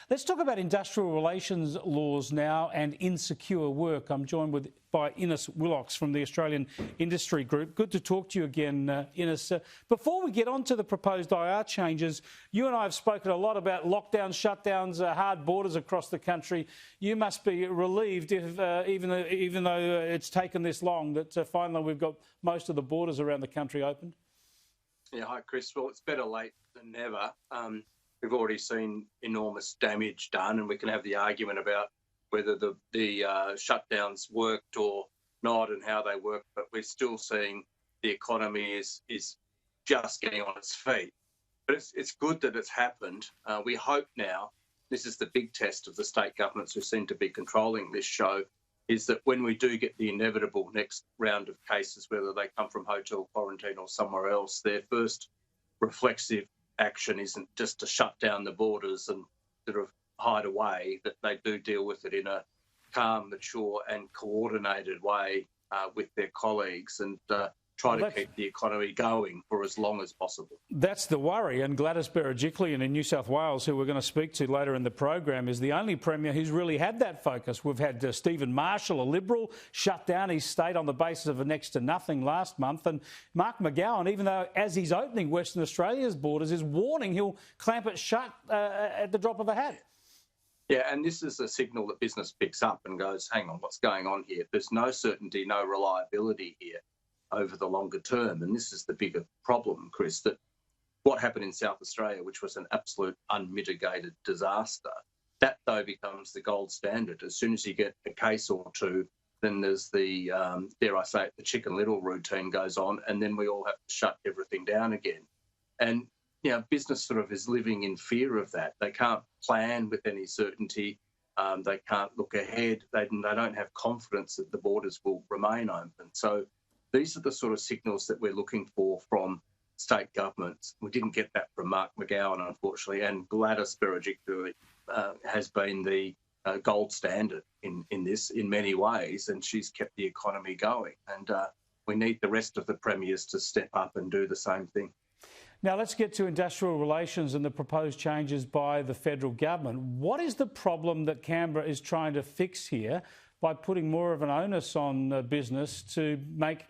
Let's talk about industrial relations laws now and insecure work. I'm joined by Willox from the Australian Industry Group. Good to talk to you again, Ines. Before we get on to the proposed IR changes, you and I have spoken a lot about lockdowns, shutdowns, hard borders across the country. You must be relieved, if, even though it's taken this long, that finally we've got most of the borders around the country opened. Yeah, hi, Chris. Well, it's better late than never. We've already seen enormous damage done, and we can have the argument about whether the shutdowns worked or not and how they worked, but we're still seeing the economy is just getting on its feet. But it's good that it's happened. We hope now, this is the big test of the state governments who seem to be controlling this show, is that when we do get the inevitable next round of cases, whether they come from hotel quarantine or somewhere else, their first reflexive action isn't just to shut down the borders and sort of hide away, that they do deal with it in a calm, mature and coordinated way with their colleagues and try to keep the economy going for as long as possible. That's the worry. And Gladys Berejiklian in New South Wales, who we're going to speak to later in the program, is the only Premier who's really had that focus. We've had Stephen Marshall, a Liberal, shut down his state on the basis of a next to nothing last month. And Mark McGowan, even though as he's opening Western Australia's borders, is warning he'll clamp it shut at the drop of a hat. Yeah, and this is a signal that business picks up and goes, hang on, what's going on here? There's no certainty, no reliability here over the longer term. And this is the bigger problem, Chris, that what happened in South Australia, which was an absolute unmitigated disaster, that though becomes the gold standard. As soon as you get a case or two, then there's the, dare I say it, the Chicken Little routine goes on, and then we all have to shut everything down again. And, you know, business sort of is living in fear of that. They can't plan with any certainty. They can't look ahead. They don't have confidence that the borders will remain open. So these are the sort of signals that we're looking for from state governments. We didn't get that from Mark McGowan, unfortunately, and Gladys Berejiklian has been the gold standard in this in many ways, and she's kept the economy going. And we need the rest of the premiers to step up and do the same thing. Now, let's get to industrial relations and the proposed changes by the federal government. What is the problem that Canberra is trying to fix here by putting more of an onus on business to make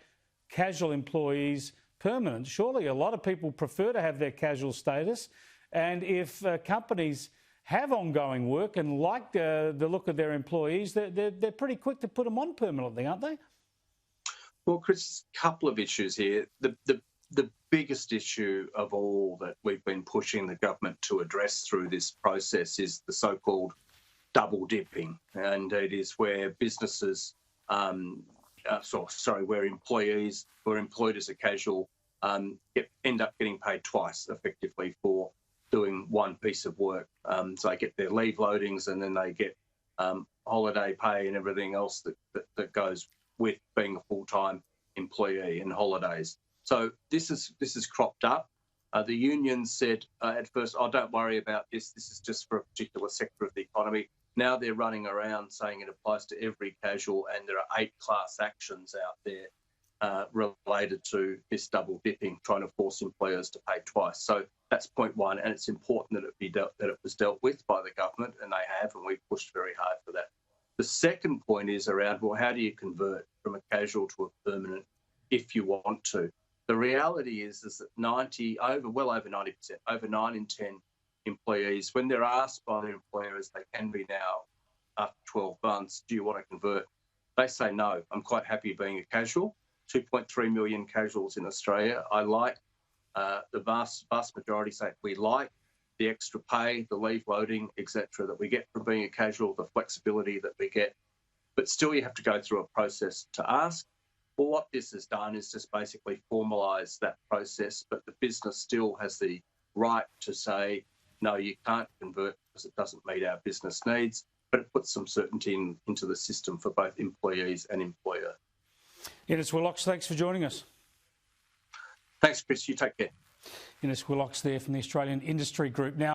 casual employees permanent? Surely a lot of people prefer to have their casual status, and if companies have ongoing work and like the look of their employees, they're pretty quick to put them on permanently, aren't they? Well, Chris, a couple of issues here. The biggest issue of all that we've been pushing the government to address through this process is the so-called double dipping, and it is where businesses where employees who are employed as a casual end up getting paid twice, effectively, for doing one piece of work. So they get their leave loadings, and then they get holiday pay and everything else that goes with being a full-time employee and holidays. So this is cropped up. The union said at first, "Oh, don't worry about this. This is just for a particular sector of the economy." Now they're running around saying it applies to every casual, and there are 8 class actions out there related to this double dipping, trying to force employers to pay twice. So that's point one, and it's important that it was dealt with by the government, and they have, and we've pushed very hard for that. The second point is around, well, how do you convert from a casual to a permanent if you want to? The reality is that well over 90%, over 9 in 10 employees, when they're asked by their employer, as they can be now after 12 months, do you want to convert? They say no. I'm quite happy being a casual. 2.3 million casuals in Australia. I like the vast majority say we like the extra pay, the leave loading, etc., that we get from being a casual, the flexibility that we get. But still, you have to go through a process to ask. Well, what this has done is just basically formalise that process, but the business still has the right to say, no, you can't convert because it doesn't meet our business needs, but it puts some certainty into the system for both employees and employer. Ines Willox, thanks for joining us. Thanks, Chris. You take care. Ines Willox there from the Australian Industry Group. Now,